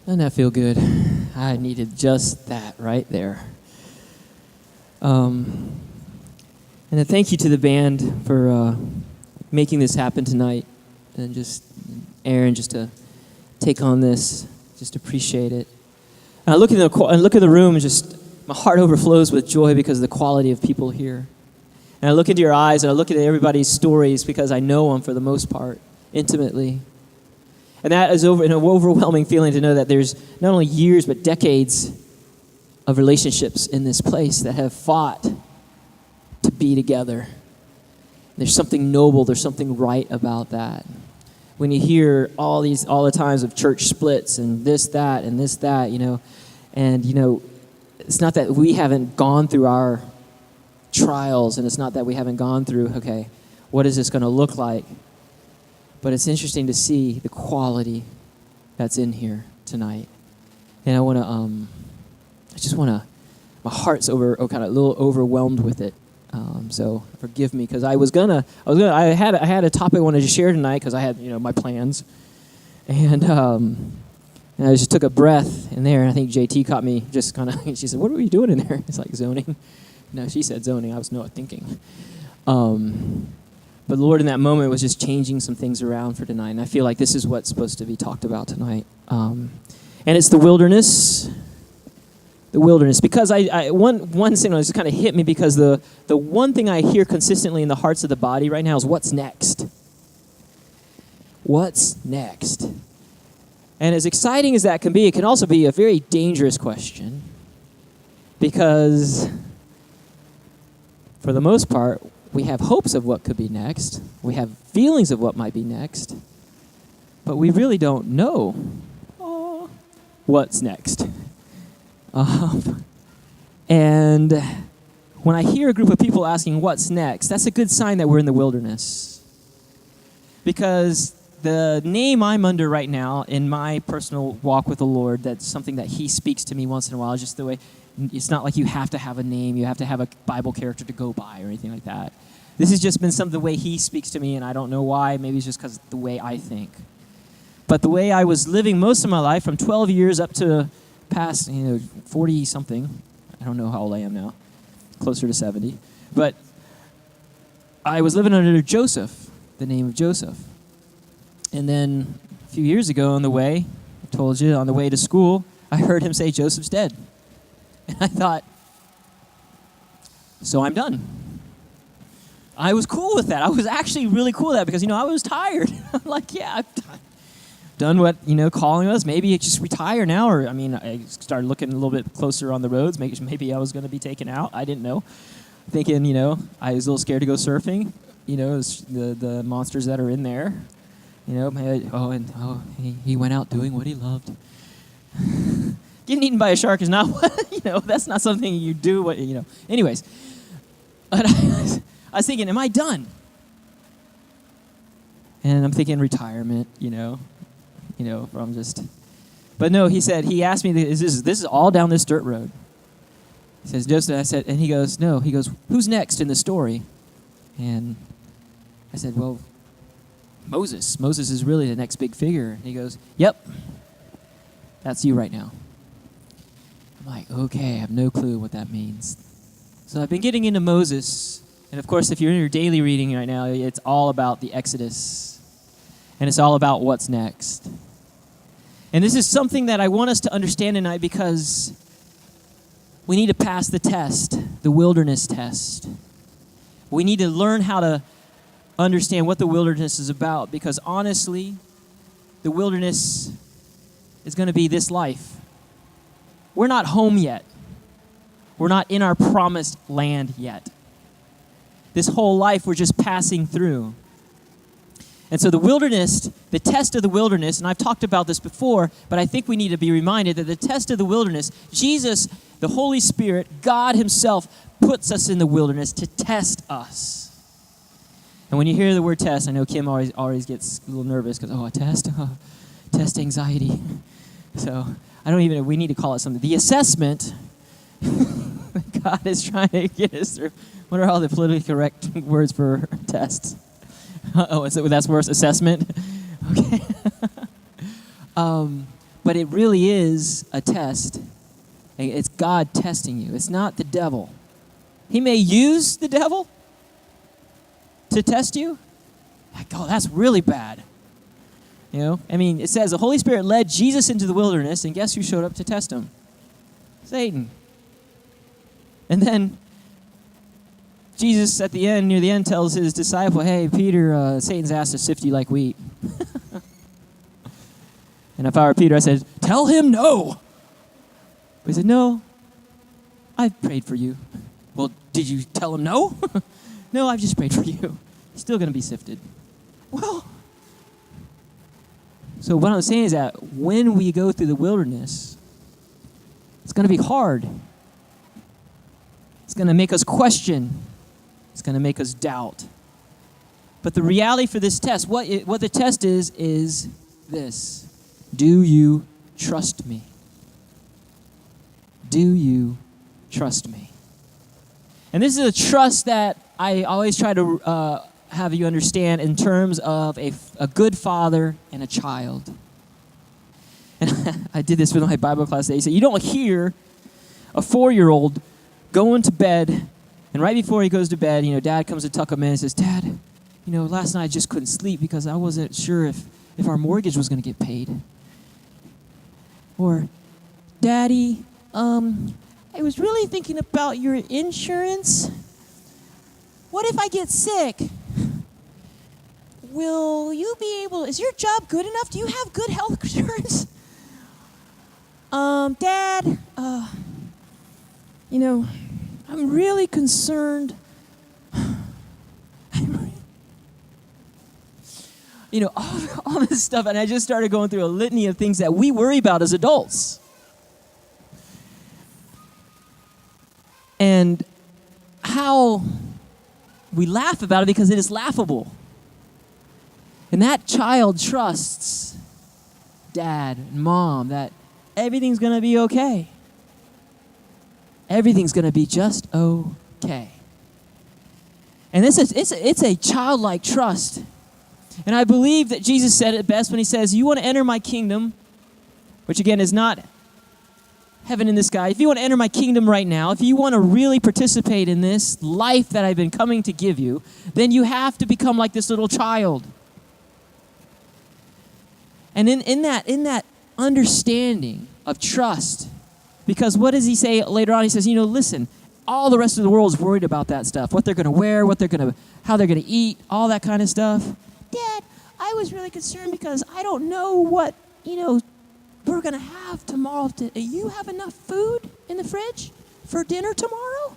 Doesn't that feel good? I needed just that right there. And a thank you to the band for making this happen tonight. And just Aaron, just to take on this, just appreciate it. And I look at the room and just my heart overflows with joy because of the quality of people here. And I look into your eyes and I look at everybody's stories because I know them for the most part, intimately. And that is an overwhelming feeling to know that there's not only years but decades of relationships in this place that have fought to be together. There's something noble, there's something right about that. When you hear all the times of church splits and this, that, and this, that, and it's not that we haven't gone through our trials, and it's not that we haven't gone through, okay, what is this going to look like? But it's interesting to see the quality that's in here tonight. And my heart's kind of a little overwhelmed with it. So forgive me, because I had a topic I wanted to share tonight because I had, my plans. And I just took a breath in there, and I think JT caught me just kind of, she said, "What are you doing in there?" It's like zoning. No, she said zoning. I was not thinking. But the Lord in that moment was just changing some things around for tonight. And I feel like this is what's supposed to be talked about tonight. And it's the wilderness. The wilderness. Because one thing just kind of hit me because the one thing I hear consistently in the hearts of the body right now is what's next? What's next? And as exciting as that can be, it can also be a very dangerous question. Because for the most part, we have hopes of what could be next. We have feelings of what might be next. But we really don't know what's next. And when I hear a group of people asking what's next, that's a good sign that we're in the wilderness. Because the name I'm under right now in my personal walk with the Lord, that's something that He speaks to me once in a while, just the way. It's not like you have to have a name, you have to have a Bible character to go by or anything like that. This has just been the way He speaks to me, and I don't know why. Maybe it's just because the way I think. But the way I was living most of my life, from 12 years up to past, 40-something. I don't know how old I am now. Closer to 70. But I was living under Joseph, the name of Joseph. And then a few years ago on the way, I told you, on the way to school, I heard him say, "Joseph's dead." And I thought, so I'm done. I was cool with that. I was actually really cool with that because, I was tired. I'm like, yeah, I've done what, calling us. Maybe I just retire now. Or, I started looking a little bit closer on the roads. Maybe I was going to be taken out. I didn't know. Thinking, I was a little scared to go surfing. The monsters that are in there. He went out doing what he loved. Getting eaten by a shark is not what, that's not something you do. Anyways, but I was thinking, am I done? And I'm thinking retirement, from just. But no, he asked me, this is all down this dirt road. He says, Joseph, I said, and he goes, no, who's next in the story? And I said, well, Moses. Moses is really the next big figure. And he goes, yep, that's you right now. I'm like, okay, I have no clue what that means. So I've been getting into Moses. And of course, if you're in your daily reading right now, it's all about the Exodus. And it's all about what's next. And this is something that I want us to understand tonight because we need to pass the test, the wilderness test. We need to learn how to understand what the wilderness is about because honestly, the wilderness is going to be this life. We're not home yet. We're not in our promised land yet. This whole life we're just passing through. And so the wilderness, the test of the wilderness, and I've talked about this before, but I think we need to be reminded that the test of the wilderness, Jesus, the Holy Spirit, God Himself puts us in the wilderness to test us. And when you hear the word test, I know Kim always gets a little nervous because, test anxiety. So we need to call it something. The assessment God is trying to get us through. What are all the politically correct words for tests? That's worse, assessment? Okay. But it really is a test. It's God testing you. It's not the devil. He may use the devil to test you. Like, oh, that's really bad. You know, I mean, it says the Holy Spirit led Jesus into the wilderness, and guess who showed up to test him? Satan. And then Jesus, at the end, near the end, tells his disciple, hey, Peter, Satan's asked to sift you like wheat. And if I were Peter, I said, tell him no. But he said, no, I've prayed for you. Well, did you tell him no? No, I've just prayed for you. He's still going to be sifted. Well, so what I'm saying is that when we go through the wilderness, it's going to be hard. It's going to make us question. It's going to make us doubt. But the reality for this test, what the test is this. Do you trust me? Do you trust me? And this is a trust that I always try to have you understand in terms of a good father and a child. And I did this with my Bible class today. So you don't hear a 4-year-old going to bed, and right before he goes to bed, you know, Dad comes to tuck him in and says, Dad, you know, last night I just couldn't sleep because I wasn't sure if our mortgage was going to get paid. Or, Daddy, I was really thinking about your insurance. What if I get sick? Will you be able, is your job good enough? Do you have good health insurance? Dad, you know, I'm really concerned. You know, all this stuff, and I just started going through a litany of things that we worry about as adults. And how we laugh about it because it is laughable. And that child trusts Dad and Mom that everything's going to be okay. Everything's going to be just okay. And it's a childlike trust. And I believe that Jesus said it best when he says, you want to enter my kingdom, which again is not heaven in the sky. If you want to enter my kingdom right now, if you want to really participate in this life that I've been coming to give you, then you have to become like this little child. And in that understanding of trust, because what does he say later on? He says, you know, listen, all the rest of the world is worried about that stuff, what they're going to wear, how they're going to eat, all that kind of stuff. Dad, I was really concerned because I don't know what, you know, we're going to have tomorrow. Do you have enough food in the fridge for dinner tomorrow?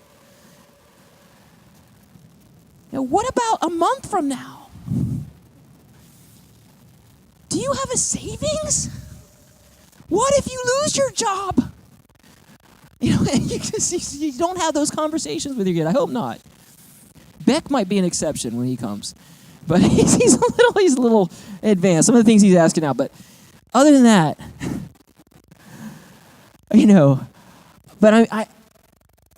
Now, what about a month from now? Do you have a savings? What if you lose your job? You know, you don't have those conversations with your kid. I hope not. Beck might be an exception when he comes. But he's a little advanced. Some of the things he's asking now. But other than that, you know, but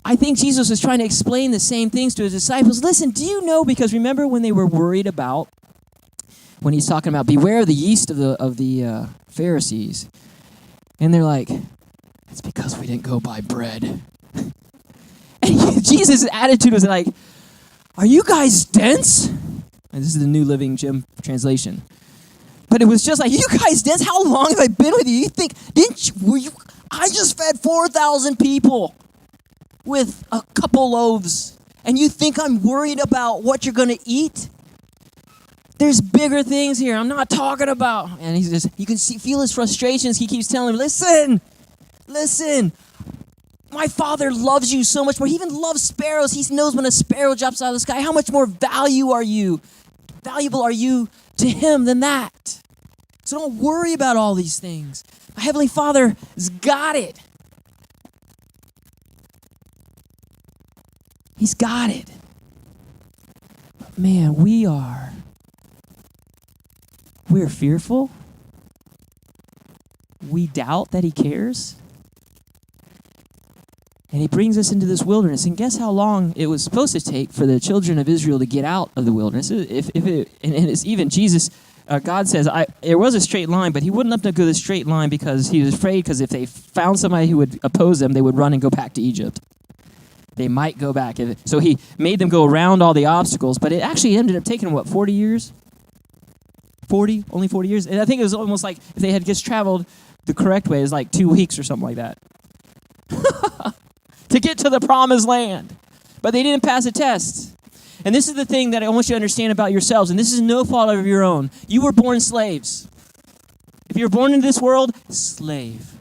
I think Jesus was trying to explain the same things to his disciples. Listen, do you know, because remember when they were worried about, when he's talking about beware of the yeast of the Pharisees. And they're like, it's because we didn't go buy bread. And Jesus' attitude was like, are you guys dense? And this is the New Living Gym translation. But it was just like, you guys dense? How long have I been with you? You think, I just fed 4,000 people with a couple loaves. And you think I'm worried about what you're going to eat? There's bigger things here I'm not talking about. And he's just, you can feel his frustrations. He keeps telling me, listen. My Father loves you so much more. He even loves sparrows. He knows when a sparrow drops out of the sky. How much more valuable are you to him than that? So don't worry about all these things. My Heavenly Father has got it. He's got it. But man, we're fearful. We doubt that he cares. And he brings us into this wilderness. And guess how long it was supposed to take for the children of Israel to get out of the wilderness? And it's even Jesus God says, there was a straight line, but he wouldn't let them go the straight line because he was afraid because if they found somebody who would oppose them, they would run and go back to Egypt. They might go back. So he made them go around all the obstacles, but it actually ended up taking, 40 years? Only 40 years? And I think it was almost like if they had just traveled the correct way, it was like 2 weeks or something like that. To get to the promised land. But they didn't pass a test. And this is the thing that I want you to understand about yourselves, and this is no fault of your own. You were born slaves. If you were born into this world, slave.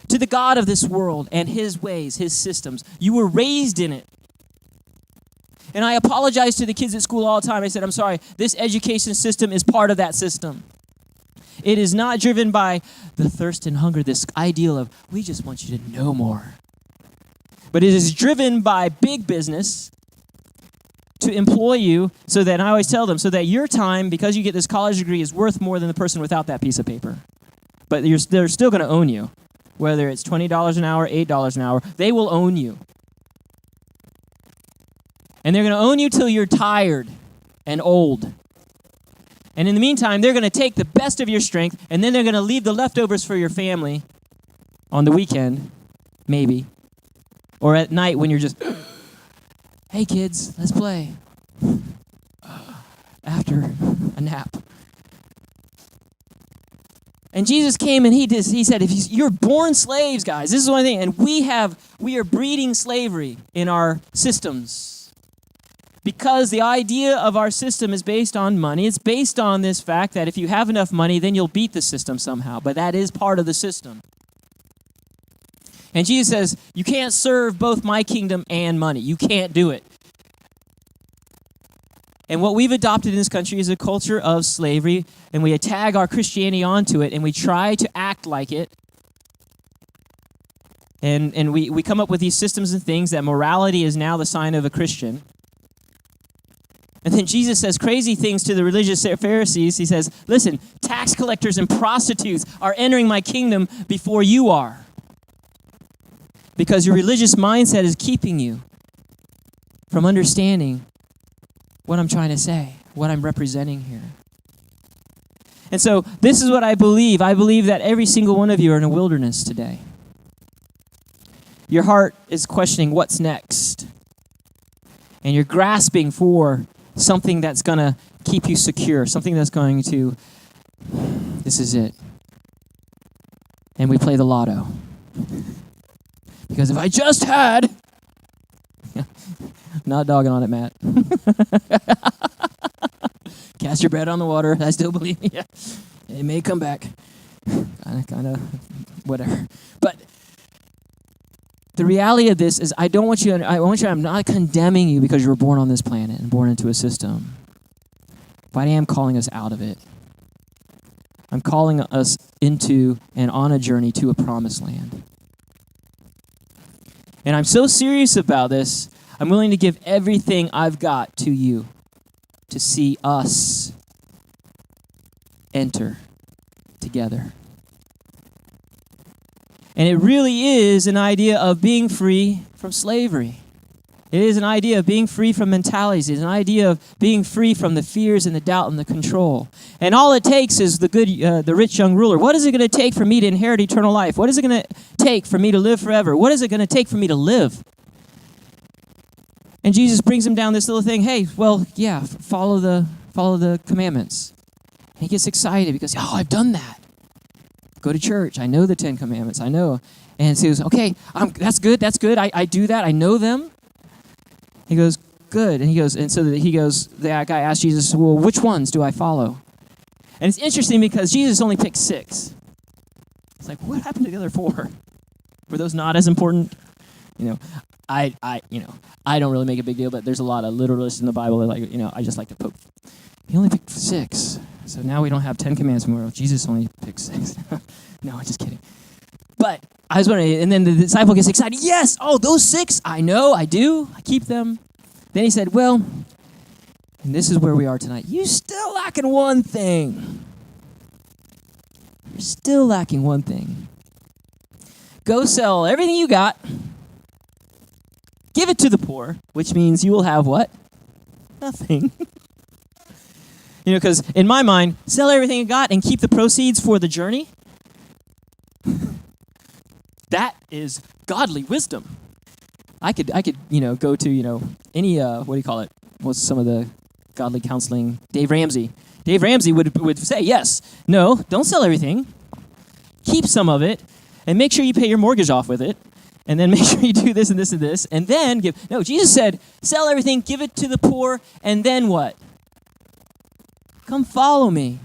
To the God of this world and his ways, his systems. You were raised in it. And I apologize to the kids at school all the time. I said, I'm sorry, this education system is part of that system. It is not driven by the thirst and hunger, this ideal of, we just want you to know more. But it is driven by big business to employ you so that, and I always tell them, so that your time, because you get this college degree, is worth more than the person without that piece of paper. But they're still going to own you. Whether it's $20 an hour, $8 an hour, they will own you. And they're going to own you till you're tired and old. And in the meantime, they're going to take the best of your strength, and then they're going to leave the leftovers for your family on the weekend, maybe. Or at night when you're just, hey kids, let's play. After a nap. And Jesus came and he said, you're born slaves, guys. This is one thing. And we are breeding slavery in our systems. Because the idea of our system is based on money. It's based on this fact that if you have enough money, then you'll beat the system somehow. But that is part of the system. And Jesus says, you can't serve both my kingdom and money. You can't do it. And what we've adopted in this country is a culture of slavery, and we tag our Christianity onto it, and we try to act like it. And we come up with these systems and things that morality is now the sign of a Christian. And then Jesus says crazy things to the religious Pharisees. He says, listen, tax collectors and prostitutes are entering my kingdom before you are. Because your religious mindset is keeping you from understanding what I'm trying to say, what I'm representing here. And so this is what I believe. I believe that every single one of you are in a wilderness today. Your heart is questioning what's next. And you're grasping for something that's going to keep you secure, something that's going to, this is it. And we play the lotto. Because if I just had, not dogging on it, Matt. Cast your bread on the water. I still believe. Yeah, it may come back. Kind of, whatever. But the reality of this is, I'm not condemning you because you were born on this planet and born into a system. But I am calling us out of it. I'm calling us into and on a journey to a promised land. And I'm so serious about this, I'm willing to give everything I've got to you to see us enter together. And it really is an idea of being free from slavery. It is an idea of being free from mentalities. It's an idea of being free from the fears and the doubt and the control. And all it takes is the rich young ruler. What is it going to take for me to inherit eternal life? What is it going to take for me to live forever? What is it going to take for me to live? And Jesus brings him down this little thing. Hey, well, yeah, follow the commandments. And he gets excited because, I've done that. Go to church. I know the 10 Commandments. I know. And so he goes, okay, that's good. I do that. I know them. He goes, good. And the guy asked Jesus, well, which ones do I follow? And it's interesting because Jesus only picked 6. It's like, what happened to the other 4? Were those not as important? I don't really make a big deal, but there's a lot of literalists in the Bible that I just like to poke. He only picked 6. So now we don't have 10 commands anymore. Jesus only picked 6. No, I'm just kidding. But I was wondering, and then the disciple gets excited. Yes, those 6, I know, I do. I keep them. Then he said, well, and this is where we are tonight. You're still lacking one thing. You're still lacking one thing. Go sell everything you got. Give it to the poor, which means you will have what? Nothing. Because in my mind, sell everything you got and keep the proceeds for the journey. That is godly wisdom. I could go to, any, what do you call it? What's some of the godly counseling? Dave Ramsey. Dave Ramsey would say, yes, no, don't sell everything. Keep some of it, and make sure you pay your mortgage off with it, and then make sure you do this and this and this, and then give. No, Jesus said, sell everything, give it to the poor, and then what? Come follow me.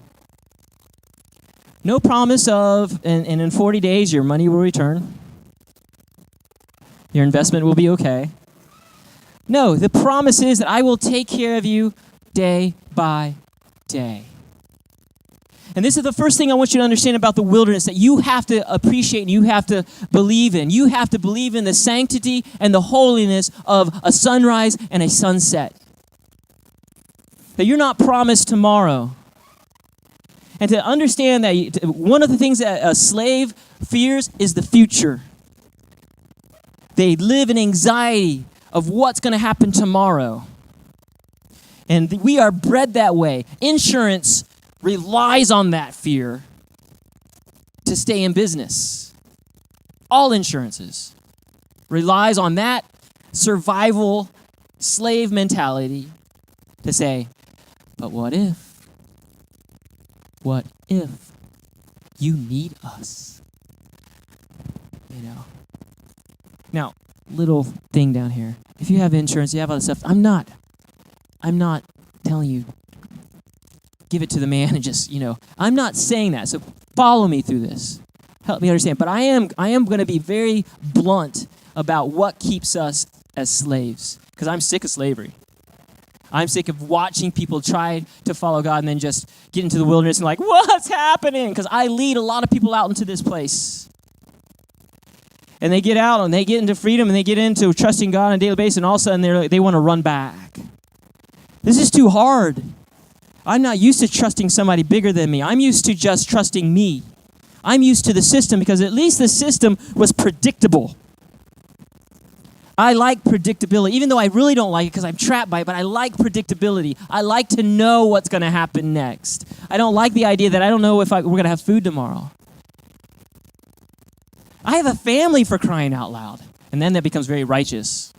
No promise of, and in 40 days your money will return. Your investment will be okay. No, the promise is that I will take care of you day by day. And this is the first thing I want you to understand about the wilderness that you have to appreciate and you have to believe in. You have to believe in the sanctity and the holiness of a sunrise and a sunset. That you're not promised tomorrow. And to understand that one of the things that a slave fears is the future. They live in anxiety of what's going to happen tomorrow. And we are bred that way. Insurance relies on that fear to stay in business. All insurances relies on that survival slave mentality to say, but what if? What if you need us? Now, little thing down here. If you have insurance, you have other stuff. I'm not telling you give it to the man and just, I'm not saying that. So follow me through this. Help me understand. But I am going to be very blunt about what keeps us as slaves, because I'm sick of slavery. I'm sick of watching people try to follow God and then just get into the wilderness and like, what's happening? Because I lead a lot of people out into this place. And they get out and they get into freedom and they get into trusting God on a daily basis, and all of a sudden they want to run back. This is too hard. I'm not used to trusting somebody bigger than me. I'm used to just trusting me. I'm used to the system because at least the system was predictable. I like predictability, even though I really don't like it because I'm trapped by it, but I like predictability. I like to know what's going to happen next. I don't like the idea that I don't know if we're going to have food tomorrow. I have a family, for crying out loud. And then that becomes very righteous.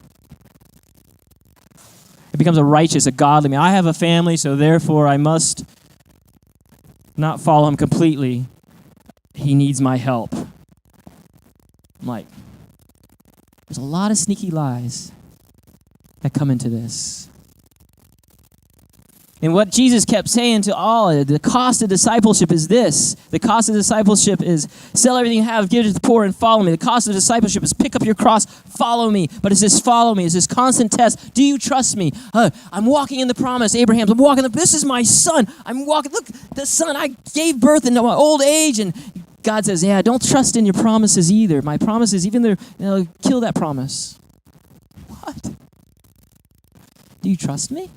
It becomes a godly man. I have a family, so therefore I must not follow him completely. He needs my help. I'm like, there's a lot of sneaky lies that come into this. And what Jesus kept saying to all, the cost of discipleship is this. The cost of discipleship is sell everything you have, give it to the poor, and follow me. The cost of discipleship is pick up your cross, follow me. But it's this follow me. It's this constant test. Do you trust me? I'm walking in the promise. Abraham's, this is my son. I'm walking. Look, the son, I gave birth in my old age. And God says, yeah, don't trust in your promises either. My promises, even though, kill that promise. What? Do you trust me?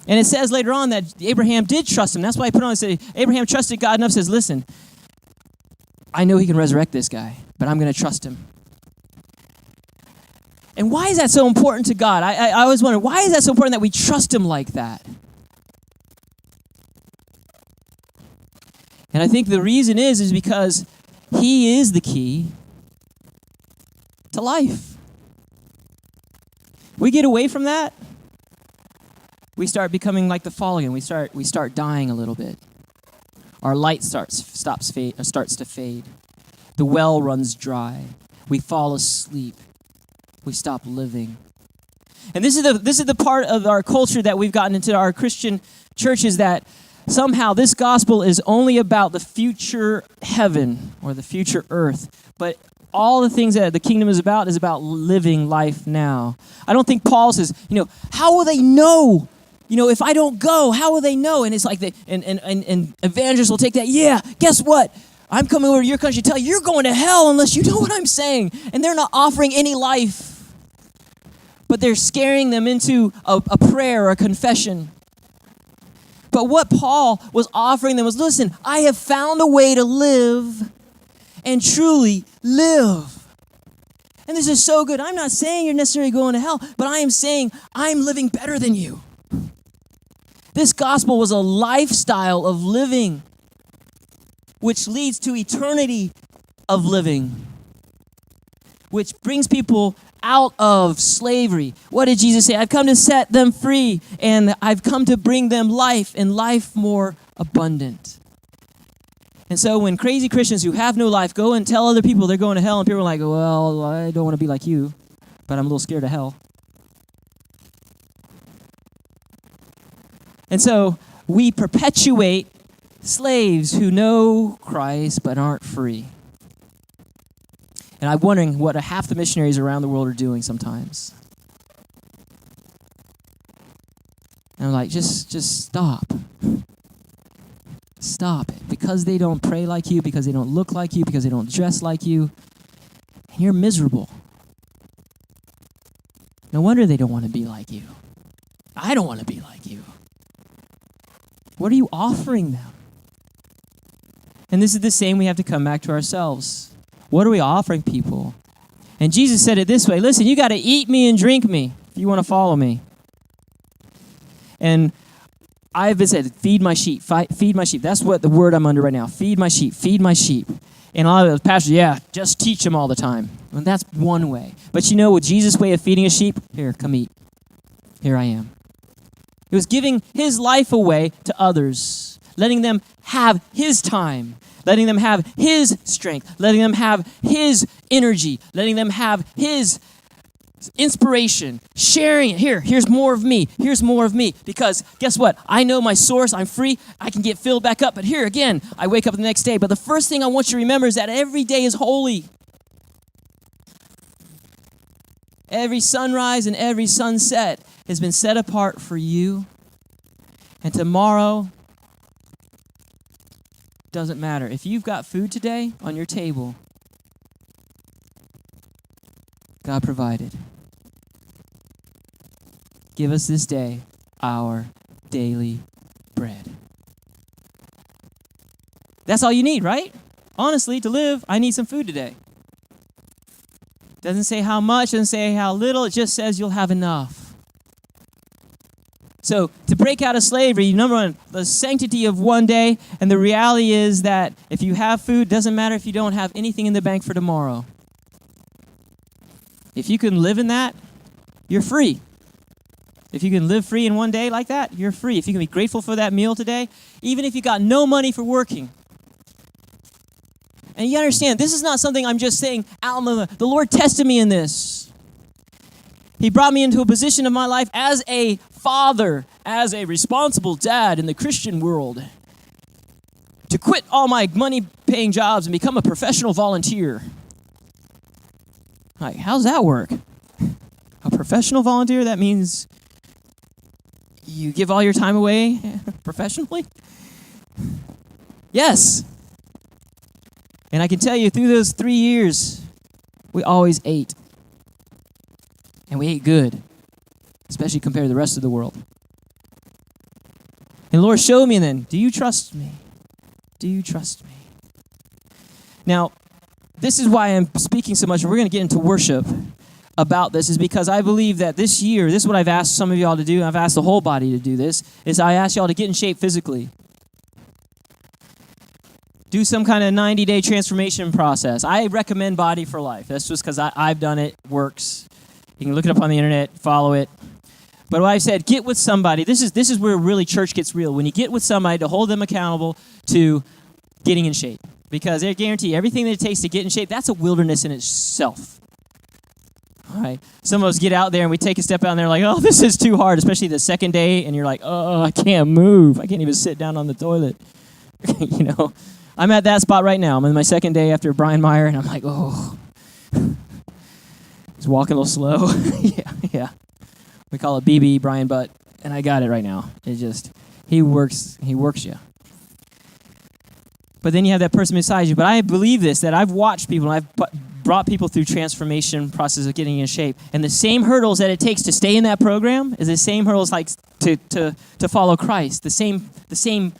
And it says later on that Abraham did trust him. That's why I put on and say, Abraham trusted God enough, says, listen, I know he can resurrect this guy, but I'm going to trust him. And why is that so important to God? I always wonder, why is that so important that we trust him like that? And I think the reason is because he is the key to life. We get away from that, we start becoming like the fall again. We start dying a little bit. Our light starts to fade. The well runs dry. We fall asleep. We stop living. And this is the part of our culture that we've gotten into our Christian churches, that somehow this gospel is only about the future heaven or the future earth. But all the things that the kingdom is about living life now. I don't think Paul says, how will they know? If I don't go, how will they know? And it's like and evangelists will take that. Yeah, guess what? I'm coming over to your country to tell you you're going to hell unless you know what I'm saying. And they're not offering any life. But they're scaring them into a prayer or a confession. But what Paul was offering them was, listen, I have found a way to live and truly live. And this is so good. I'm not saying you're necessarily going to hell, but I am saying I'm living better than you. This gospel was a lifestyle of living, which leads to eternity of living, which brings people out of slavery. What did Jesus say? I've come to set them free, and I've come to bring them life, and life more abundant. And so when crazy Christians who have no life go and tell other people they're going to hell, and people are like, well, I don't want to be like you, but I'm a little scared of hell. And so we perpetuate slaves who know Christ but aren't free. And I'm wondering what half the missionaries around the world are doing sometimes. And I'm like, just stop. Stop it. Because they don't pray like you, because they don't look like you, because they don't dress like you, and you're miserable. No wonder they don't want to be like you. I don't want to be like you. What are you offering them? And this is the same we have to come back to ourselves. What are we offering people? And Jesus said it this way, listen, you got to eat me and drink me if you want to follow me. And I've been said, feed my sheep, feed my sheep. That's what the word I'm under right now. Feed my sheep, feed my sheep. And a lot of the pastors, just teach them all the time. Well, that's one way. But you know what Jesus' way of feeding a sheep? Here, come eat. Here I am. He was giving his life away to others, letting them have his time, letting them have his strength, letting them have his energy, letting them have his inspiration, sharing it. Here's more of me. Here's more of me. Because guess what? I know my source. I'm free. I can get filled back up. But here again, I wake up the next day. But the first thing I want you to remember is that every day is holy. Every sunrise and every sunset has been set apart for you. And tomorrow doesn't matter. If you've got food today on your table, God provided. Give us this day our daily bread. That's all you need, right? Honestly, to live, I need some food today. Doesn't say how much, doesn't say how little, it just says you'll have enough. So to break out of slavery, number one, the sanctity of one day, and the reality is that if you have food, doesn't matter if you don't have anything in the bank for tomorrow. If you can live in that, you're free. If you can live free in one day like that, you're free. If you can be grateful for that meal today, even if you got no money for working. And you understand, this is not something I'm just saying out of the Lord tested me in this. He brought me into a position of my life as a father, as a responsible dad in the Christian world, to quit all my money-paying jobs and become a professional volunteer. Like, how's that work? A professional volunteer? That means you give all your time away professionally? Yes. And I can tell you, through those 3 years, we always ate. And we ate good, especially compared to the rest of the world. And the Lord showed me then, do you trust me? Do you trust me? Now, this is why I'm speaking so much, and we're going to get into worship about this, is because I believe that this year, this is what I've asked some of y'all to do, and I've asked the whole body to do this, is I ask y'all to get in shape physically. Do some kind of 90-day transformation process. I recommend Body for Life. That's just because I've done it. It works. You can look it up on the internet, follow it. But what I said, get with somebody. This is where really church gets real. When you get with somebody to hold them accountable to getting in shape. Because I guarantee everything that it takes to get in shape, that's a wilderness in itself. All right. Some of us get out there and we take a step out and they're like, oh, this is too hard, especially the second day. And you're like, oh, I can't move. I can't even sit down on the toilet. You know, I'm at that spot right now. I'm in my second day after Brian Meyer, and I'm like, oh. He's walking a little slow. yeah. We call it BB, Brian Butt, and I got it right now. It just, he works you. But then you have that person beside you. But I believe this, that I've watched people, and I've brought people through transformation process of getting in shape. And the same hurdles that it takes to stay in that program is the same hurdles like to follow Christ. The same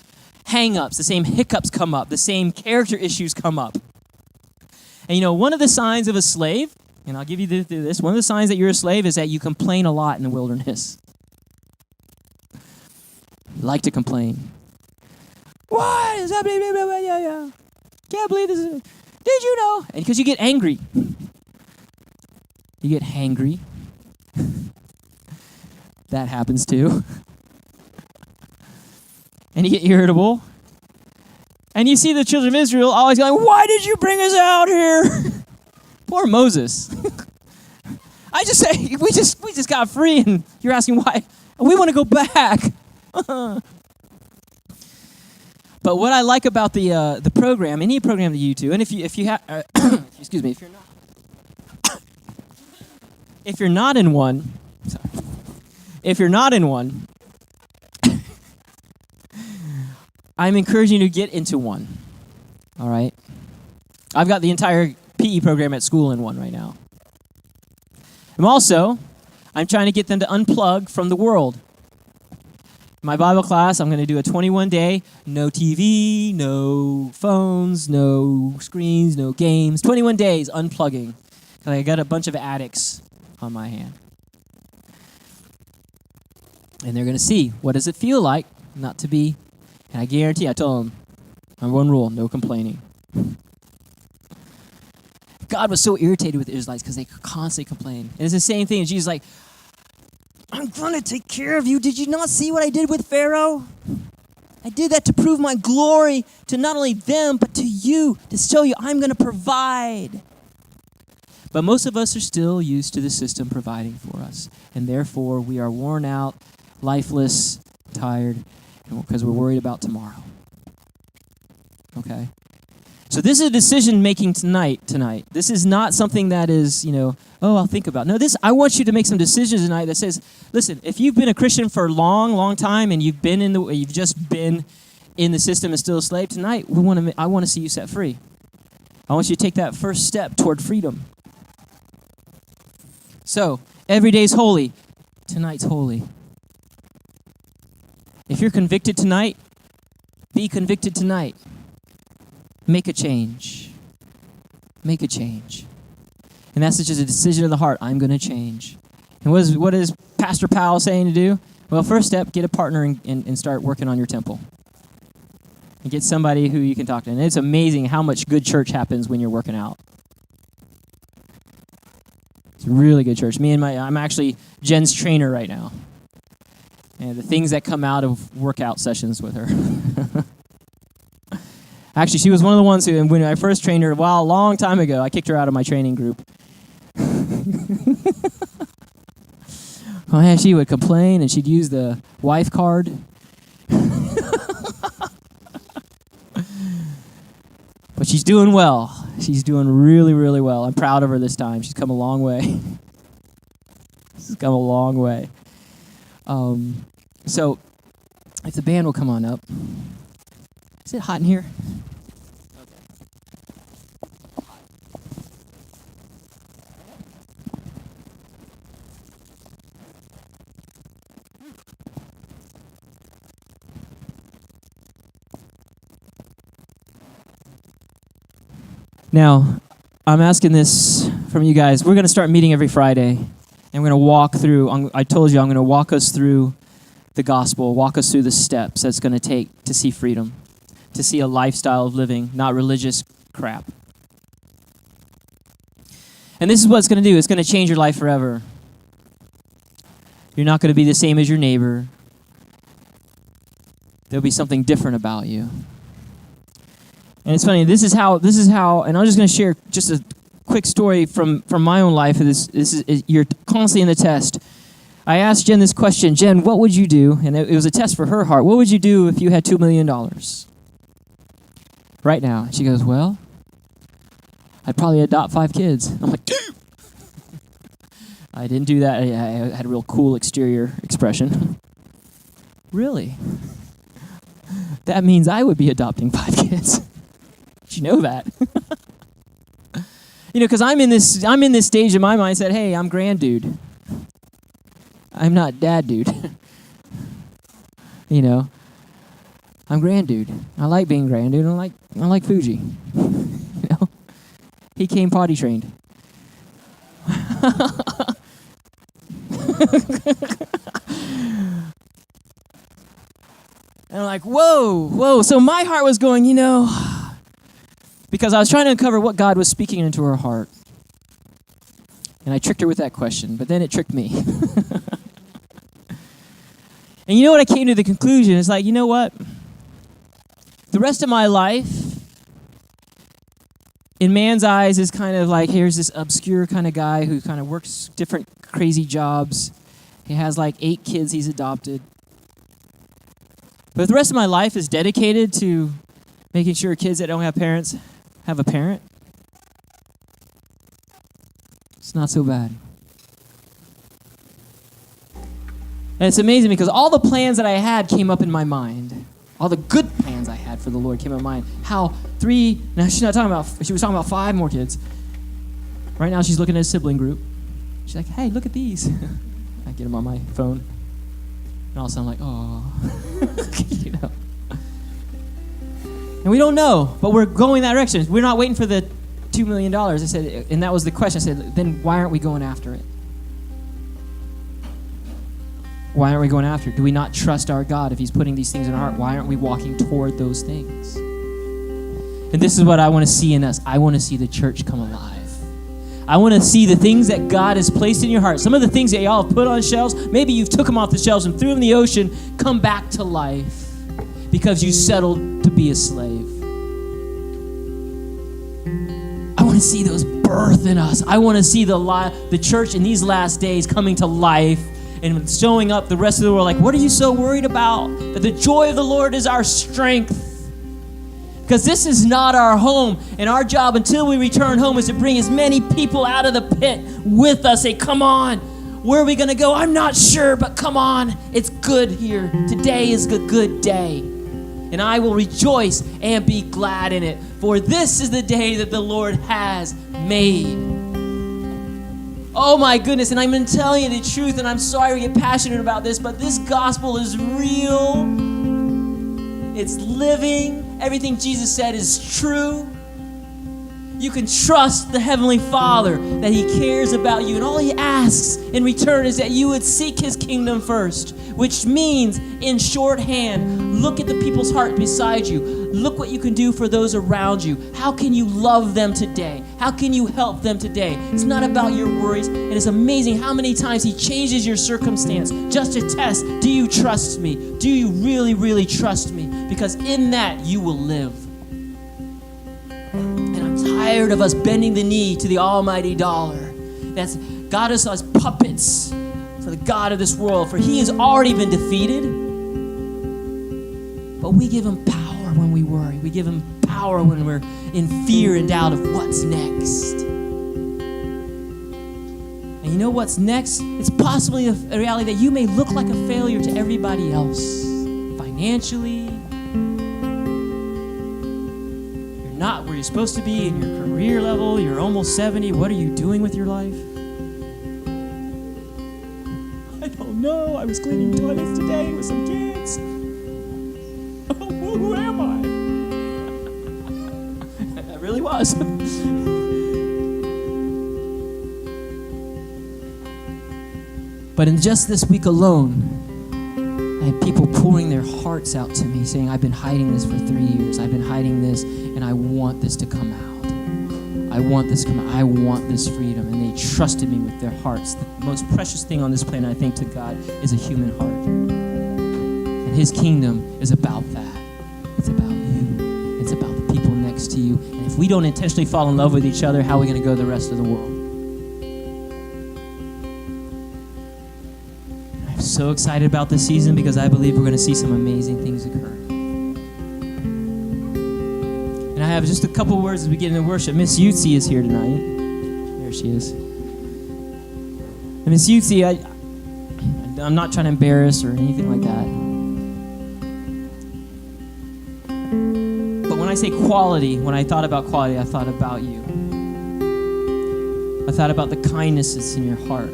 hang-ups, the same hiccups come up, the same character issues come up. And you know, one of the signs of a slave, and I'll give you this, one of the signs that you're a slave is that you complain a lot in the wilderness. like to complain. What is happening? Can't believe this. Did you know? And because you get angry. You get hangry. That happens too. And you get irritable. And you see the children of Israel always going, why did you bring us out here? Poor Moses. I just say, we just got free, and you're asking why. We want to go back. But what I like about the program, any program that you do, and if you have, excuse me, if you're not in one, I'm encouraging you to get into one. All right? I've got the entire PE program at school in one right now. I'm trying to get them to unplug from the world. My Bible class, I'm going to do a 21-day, no TV, no phones, no screens, no games. 21 days unplugging. I got a bunch of addicts on my hand. And they're going to see, what does it feel like not to be. And I guarantee, I told them, number one rule, no complaining. God was so irritated with the Israelites because they constantly complained. And it's the same thing. Jesus is like, I'm going to take care of you. Did you not see what I did with Pharaoh? I did that to prove my glory to not only them, but to you, to show you I'm going to provide. But most of us are still used to the system providing for us. And therefore, we are worn out, lifeless, tired, because we're worried about tomorrow. Okay? So this is a decision-making tonight. This is not something that is, I'll think about. No, I want you to make some decisions tonight that says, listen, if you've been a Christian for a long, long time and you've just been in the system and still a slave, tonight I want to see you set free. I want you to take that first step toward freedom. So, every day's holy. Tonight's holy. If you're convicted tonight, be convicted tonight. Make a change. Make a change. And that's just a decision of the heart. I'm going to change. And what is Pastor Powell saying to do? Well, first step, get a partner and start working on your temple. And get somebody who you can talk to. And it's amazing how much good church happens when you're working out. It's a really good church. I'm actually Jen's trainer right now. And the things that come out of workout sessions with her. Actually, she was one of the ones who, when I first trained her, a long time ago, I kicked her out of my training group. Oh, yeah, she would complain, and she'd use the wife card. But she's doing well. She's doing really, really well. I'm proud of her this time. She's come a long way. She's come a long way. So, if the band will come on up. Is it hot in here? Now, I'm asking this from you guys. We're going to start meeting every Friday, and we're going to walk through. I told you I'm going to walk us through the gospel, walk us through the steps that's going to take to see freedom, to see a lifestyle of living, not religious crap. And this is what it's going to do. It's going to change your life forever. You're not going to be the same as your neighbor. There'll be something different about you. And it's funny, this is how, and I'm just going to share just a quick story from my own life. You're constantly in the test. I asked Jen this question, Jen, what would you do? And it was a test for her heart. What would you do if you had $2 million right now? And she goes, well, I'd probably adopt 5 kids. I'm like, I didn't do that. I had a real cool exterior expression. Really? That means I would be adopting 5 kids. Did you know that? Because I'm in this stage in my mind said, hey, I'm grand dude. I'm not dad dude. I'm grand dude. I like being grand dude. I like Fuji. He came potty trained. And I'm like, whoa. So my heart was going, because I was trying to uncover what God was speaking into her heart. And I tricked her with that question, but then it tricked me. And you know what I came to the conclusion? It's like, you know what? The rest of my life, in man's eyes, is kind of like, here's this obscure kind of guy who kind of works different crazy jobs. He has like 8 kids he's adopted. But the rest of my life is dedicated to making sure kids that don't have parents have a parent. It's not so bad. And it's amazing because all the plans that I had came up in my mind. All the good plans I had for the Lord came in my mind. Now she was talking about 5 more kids. Right now she's looking at a sibling group. She's like, hey, look at these. I get them on my phone. And all of a sudden I'm like, oh. And we don't know, but we're going that direction. We're not waiting for the $2 million. I said, and that was the question. I said, then why aren't we going after it? Why aren't we going after it? Do we not trust our God if he's putting these things in our heart? Why aren't we walking toward those things? And this is what I want to see in us. I want to see the church come alive. I want to see the things that God has placed in your heart. Some of the things that y'all have put on shelves, maybe you've took them off the shelves and threw them in the ocean, come back to life because you settled to be a slave. I want to see those birth in us. I want to see the church in these last days coming to life and showing up the rest of the world like, what are you so worried about? That the joy of the Lord is our strength. Because this is not our home, and our job until we return home is to bring as many people out of the pit with us. Say, come on, where are we going to go? I'm not sure, but come on, it's good here. Today is a good day, and I will rejoice and be glad in it, for this is the day that the Lord has made. Oh my goodness, and I'm going to tell you the truth, and I'm sorry we get passionate about this, but this gospel is real. It's living. Everything Jesus said is true. You can trust the Heavenly Father that he cares about you, and all he asks in return is that you would seek his kingdom first, which means, in shorthand, look at the people's heart beside you. Look what you can do for those around you. How can you love them today? How can you help them today? It's not about your worries, and it's amazing how many times he changes your circumstance just to test, do you trust me? Do you really, really trust me? Because in that, you will live. And I'm tired of us bending the knee to the almighty dollar that's got us as puppets for the God of this world, for he has already been defeated. But we give him power when we worry. We give him power when we're in fear and doubt of what's next. And you know what's next? It's possibly a reality that you may look like a failure to everybody else. Financially, you're not where you're supposed to be in your career level. You're almost 70. What are you doing with your life? I don't know. I was cleaning toilets today with some kids. Who am I? I really was. But in just this week alone, I had people pouring their hearts out to me saying, I've been hiding this for 3 years. I've been hiding this, and I want this to come out. I want this to come out. I want this freedom. And they trusted me with their hearts. The most precious thing on this planet, I think, to God is a human heart. And his kingdom is about that. It's about you. It's about the people next to you. And if we don't intentionally fall in love with each other, how are we going to go the rest of the world? I'm so excited about this season because I believe we're going to see some amazing things occur. And I have just a couple words as we get into worship. Miss Yutzi is here tonight. There she is. And Miss Yutzi, I'm not trying to embarrass or anything like that. When I say quality, when I thought about quality, I thought about you. I thought about the kindness that's in your heart,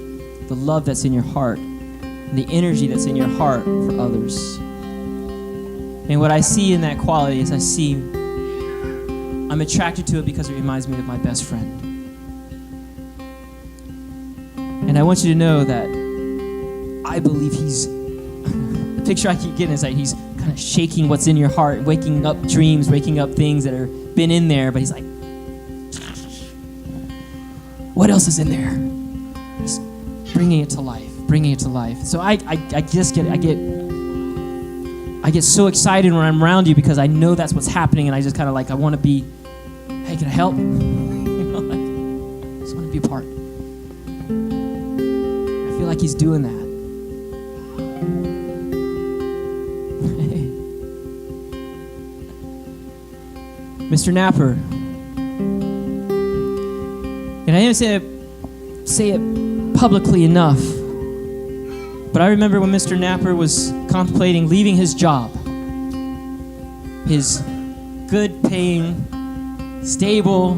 the love that's in your heart, and the energy that's in your heart for others. And what I see in that quality is I'm attracted to it because it reminds me of my best friend. And I want you to know that I believe the picture I keep getting is that he's kind of shaking what's in your heart, waking up dreams, waking up things that have been in there. But he's like, what else is in there? Just bringing it to life, bringing it to life. So I get so excited when I'm around you because I know that's what's happening, and I just kind of like, I want to be, hey, can I help? I just want to be a part. I feel like he's doing that. Mr. Napper. And I didn't say it publicly enough, but I remember when Mr. Napper was contemplating leaving his job, his good-paying, stable,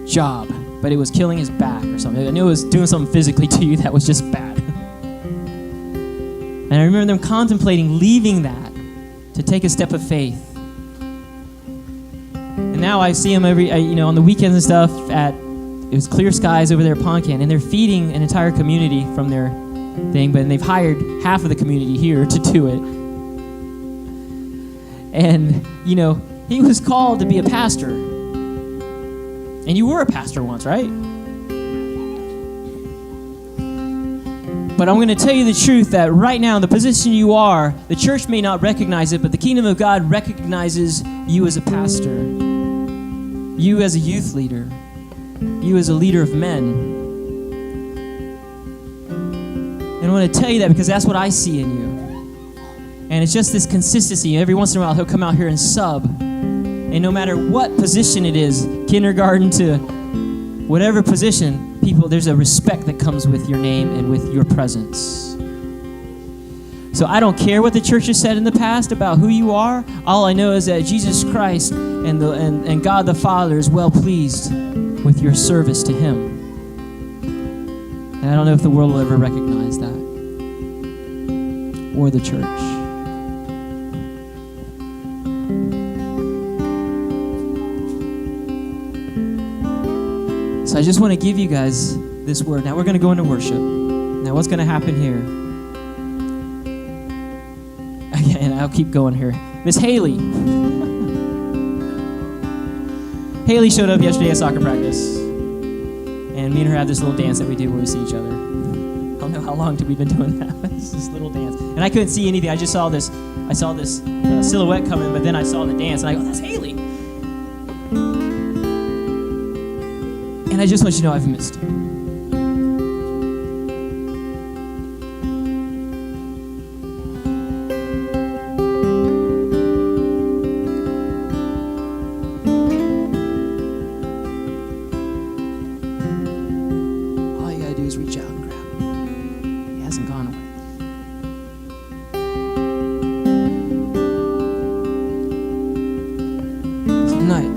job, but it was killing his back or something. I knew it was doing something physically to you that was just bad. And I remember them contemplating leaving that to take a step of faith. And now I see them on the weekends and stuff it was Clear Skies over there at Poncan, and they're feeding an entire community from their thing, but they've hired half of the community here to do it. And, he was called to be a pastor. And you were a pastor once, right? But I'm going to tell you the truth that right now, in the position you are, the church may not recognize it, but the kingdom of God recognizes you as a pastor, you as a youth leader, you as a leader of men. And I want to tell you that because that's what I see in you. And it's just this consistency. Every once in a while, he'll come out here and sub. And no matter what position it is, kindergarten to whatever position, there's a respect that comes with your name and with your presence. So I don't care what the church has said in the past about who you are. All I know is that Jesus Christ and God the Father is well pleased with your service to him. And I don't know if the world will ever recognize that, or the church. So I just want to give you guys this word. Now we're going to go into worship. Now what's going to happen here? Again, I'll keep going here. Miss Haley. Haley showed up yesterday at soccer practice. And me and her had this little dance that we do where we see each other. I don't know how long we've been doing that. It's this little dance. And I couldn't see anything. I just saw this silhouette coming, but then I saw the dance. And I go, that's Haley. And I just want you to know I've missed you. All you gotta do is reach out and grab him. He hasn't gone away. Tonight,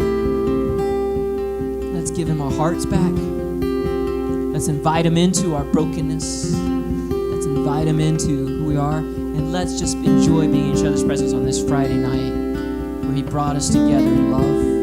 let's give him our hearts back. Let's invite him into our brokenness. Let's invite him into who we are. And let's just enjoy being in each other's presence on this Friday night where he brought us together in love.